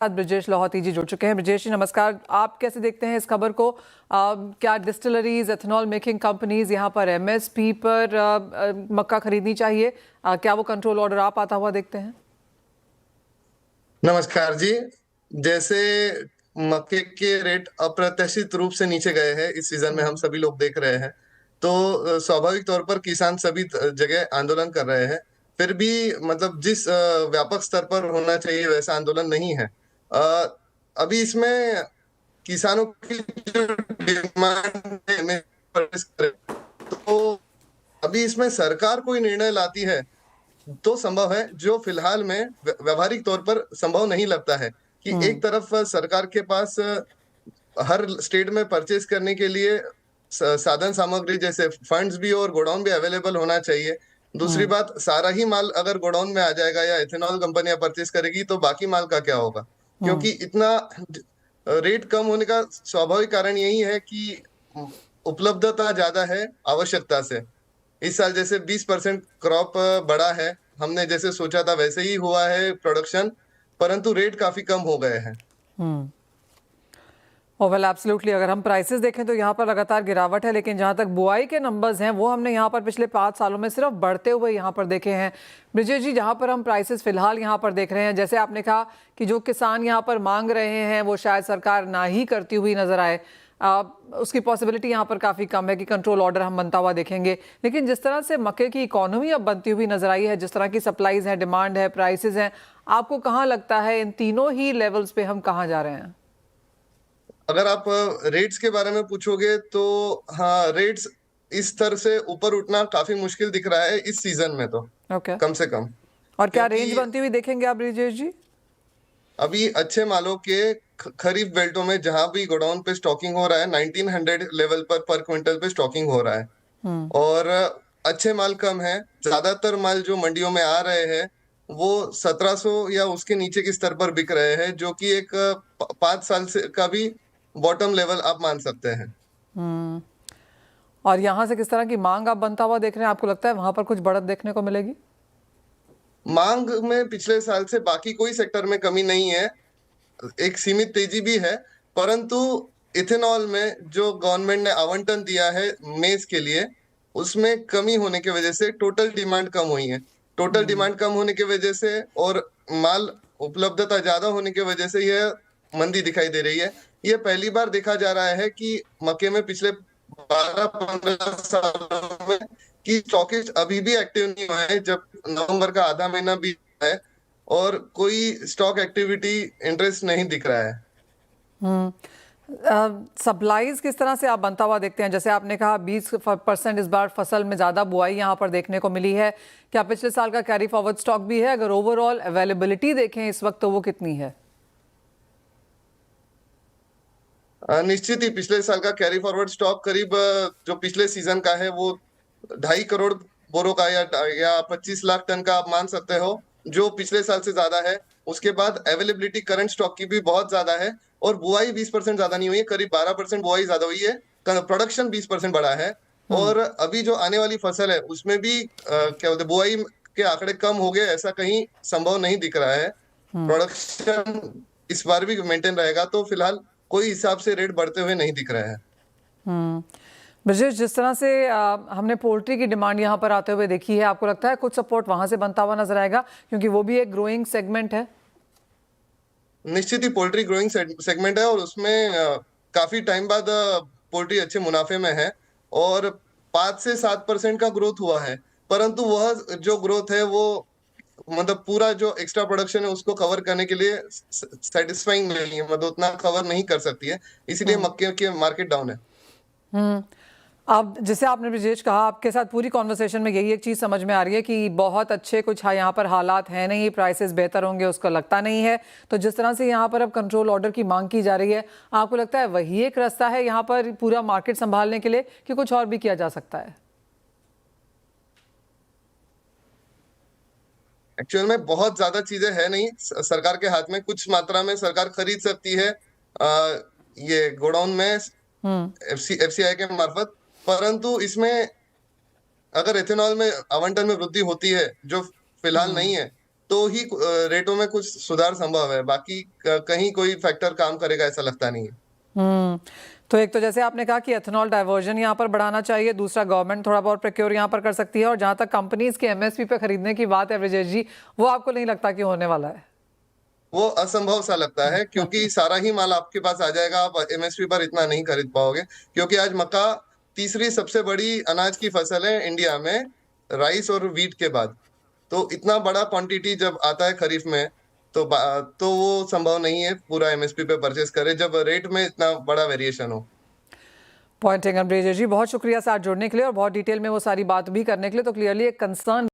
साथ ब्रजेश लाहौटी जी जुड़ चुके हैं। ब्रजेश जी नमस्कार, आप कैसे देखते हैं इस खबर को? क्या डिस्टिलरीज, एथेनॉल मेकिंग कंपनीज यहाँ पर एमएसपी पर मक्का खरीदनी चाहिए? क्या वो कंट्रोल ऑर्डर आप आता हुआ देखते हैं? नमस्कार जी। जैसे मक्के के रेट अप्रत्याशित रूप से नीचे गए हैं इस सीजन में, हम सभी लोग देख रहे हैं। तो स्वाभाविक तौर पर किसान सभी जगह आंदोलन कर रहे हैं। फिर भी मतलब जिस व्यापक स्तर पर होना चाहिए वैसा आंदोलन नहीं है। अभी इसमें किसानों की जो डिमांड है तो अभी इसमें सरकार कोई निर्णय लाती है तो संभव है, जो फिलहाल में व्यवहारिक तौर पर संभव नहीं लगता है कि एक तरफ सरकार के पास हर स्टेट में परचेज करने के लिए साधन सामग्री जैसे फंड्स भी और गोडाउन भी अवेलेबल होना चाहिए। दूसरी बात, सारा ही माल अगर गोडाउन में आ जाएगा या इथेनॉल कंपनियां परचेज करेगी तो बाकी माल का क्या होगा? क्योंकि इतना रेट कम होने का स्वाभाविक कारण यही है कि उपलब्धता ज्यादा है आवश्यकता से। इस साल जैसे 20% क्रॉप बढ़ा है, हमने जैसे सोचा था वैसे ही हुआ है प्रोडक्शन, परंतु रेट काफी कम हो गए हैं। वेल एब्सोल्युटली, अगर हम प्राइसेस देखें तो यहाँ पर लगातार गिरावट है, लेकिन जहाँ तक बुआई के नंबर्स हैं वो हमने यहाँ पर पिछले 5 सालों में सिर्फ बढ़ते हुए यहाँ पर देखे हैं। ब्रिजेश जी, जहाँ पर हम प्राइसेस फिलहाल यहाँ पर देख रहे हैं, जैसे आपने कहा कि जो किसान यहाँ पर मांग रहे हैं वो शायद सरकार ना ही करती हुई नजर आए, उसकी पॉसिबिलिटी यहाँ पर काफ़ी कम है कि कंट्रोल ऑर्डर हम बनता हुआ देखेंगे। लेकिन जिस तरह से मक्के की इकोनॉमी अब बनती हुई नजर आई है, जिस तरह की सप्लाईज है, डिमांड है, प्राइसेस हैं, आपको कहाँ लगता है इन तीनों ही लेवल्स पे हम कहाँ जा रहे हैं? अगर आप रेट्स के बारे में पूछोगे तो हाँ, रेट्स इस स्तर से ऊपर उठना काफी मुश्किल दिख रहा है इस सीजन में तो। ओके। कम से कम और क्या रेंज क्योंकि बनती हुई देखेंगे आप ब्रिजेश जी? अभी अच्छे मालों के खरीफ बेल्टों में जहां भी गोडाउन पे स्टॉकिंग हो रहा है 1900 लेवल पर क्विंटल पे स्टॉकिंग हो रहा है। और अच्छे माल कम है। ज्यादातर माल जो मंडियों में आ रहे हैं वो 1700 या उसके नीचे के स्तर पर बिक रहे हैं, जो कि एक 5 साल से का भी बॉटम लेवल आप मान सकते हैं। और यहाँ से किस तरह की मांग आप बनता हुआ देख रहे हैं? आपको लगता है वहां पर कुछ बढ़त देखने को मिलेगी? मांग में पिछले साल से बाकी कोई सेक्टर में कमी नहीं है, एक सीमित तेजी भी है। परंतु इथेनॉल में जो गवर्नमेंट ने आवंटन दिया है मेज के लिए, उसमें कमी होने की वजह से टोटल डिमांड कम हुई है। टोटल डिमांड कम होने की वजह से और माल उपलब्धता ज्यादा होने की वजह से यह मंदी दिखाई दे रही है। यह पहली बार देखा जा रहा है कि मक्के में पिछले 12-15 सालों में कि स्टॉकिस्ट अभी भी एक्टिव नहीं हुआ है, जब नवंबर का आधा महीना भी है और कोई स्टॉक एक्टिविटी इंटरेस्ट नहीं दिख रहा है। सप्लाईज किस तरह से आप बनता हुआ देखते हैं? जैसे आपने कहा 20% इस बार फसल में ज़्यादा बुआई यहाँ पर देखने को मिली है। क्या पिछले साल का कैरी फॉरवर्ड स्टॉक भी है? अगर ओवरऑल अवेलेबिलिटी देखें इस वक्त तो वो कितनी है? निश्चित ही पिछले साल का कैरी फॉरवर्ड स्टॉक करीब जो पिछले सीजन का है वो 2.5 करोड़ बोरों का या 25 लाख टन का आप मान सकते हो, जो पिछले साल से ज्यादा है। उसके बाद अवेलेबिलिटी करंट स्टॉक की भी बहुत ज्यादा है और बुआई 20% ज्यादा नहीं हुई है, करीब 12% बुआई ज्यादा हुई है। प्रोडक्शन 20% बढ़ा है। और अभी जो आने वाली फसल है उसमें भी क्या बोलते बुआई के आंकड़े कम हो गए ऐसा कहीं संभव नहीं दिख रहा है। प्रोडक्शन इस बार भी मेंटेन रहेगा, तो फिलहाल कोई हिसाब से रेट बढ़ते हुए नहीं दिख रहे हैं। ब्रजेश, जिस तरह से हमने पोल्ट्री की डिमांड यहाँ पर आते हुए देखी है, आपको लगता है कुछ सपोर्ट वहां से बनता हुआ नजर आएगा? क्योंकि वो भी एक ग्रोइंग सेगमेंट है। निश्चित ही पोल्ट्री ग्रोइंग सेगमेंट है और उसमें काफी टाइम बाद पोल्ट्री अच्छे मुनाफे में है और 5 से 7% का ग्रोथ हुआ है। परंतु वह जो ग्रोथ है वो मतलब पूरा जो एक्स्ट्रा प्रोडक्शन है उसको कवर करने के लिए सेटिस्फाइंग नहीं है, मतलब उतना कवर नहीं कर सकती है, इसलिए मक्के की मार्केट डाउन है। अब जैसे आपने ब्रिजेश कहा, आपके साथ पूरी कॉन्वर्सेशन में यही एक चीज़ समझ में आ रही है कि बहुत अच्छे कुछ यहाँ पर हालात हैं नहीं, प्राइसेस बेहतर होंगे उसका लगता नहीं है। तो जिस तरह से यहाँ पर अब कंट्रोल ऑर्डर की मांग की जा रही है, आपको लगता है वही एक रास्ता है यहाँ पर पूरा मार्केट संभालने के लिए, कि कुछ और भी किया जा सकता है? एक्चुअल में बहुत ज्यादा चीजें है नहीं सरकार के हाथ में। कुछ मात्रा में सरकार खरीद सकती है ये गोडाउन में एफसीआई के मार्फत। परंतु इसमें अगर इथेनॉल में आवंटन में वृद्धि होती है जो फिलहाल नहीं है, तो ही रेटों में कुछ सुधार संभव है। बाकी कहीं कोई फैक्टर काम करेगा ऐसा लगता नहीं है। तो एक तो जैसे आपने कहा कि एथेनॉल डाइवर्जन यहाँ पर बढ़ाना चाहिए, दूसरा गवर्नमेंट थोड़ा बहुत प्रोक्योर यहाँ पर कर सकती है, और जहां तक कंपनीज के एमएसपी पे खरीदने की बात है ब्रिजेश जी, वो आपको नहीं लगता कि होने वाला है? वो असंभव सा लगता है, क्योंकि सारा ही माल आपके पास आ जाएगा, आप एमएसपी पर इतना नहीं खरीद पाओगे। क्योंकि आज मक्का तीसरी सबसे बड़ी अनाज की फसल है इंडिया में, राइस और वीट के बाद। तो इतना बड़ा क्वांटिटी जब आता है खरीफ में, तो वो संभव नहीं है पूरा एमएसपी पे परचेस करे जब रेट में इतना बड़ा वेरिएशन हो। पॉइंट टेकन ब्रिजेश जी, बहुत शुक्रिया साथ जुड़ने के लिए और बहुत डिटेल में वो सारी बात भी करने के लिए। तो क्लियरली एक कंसर्न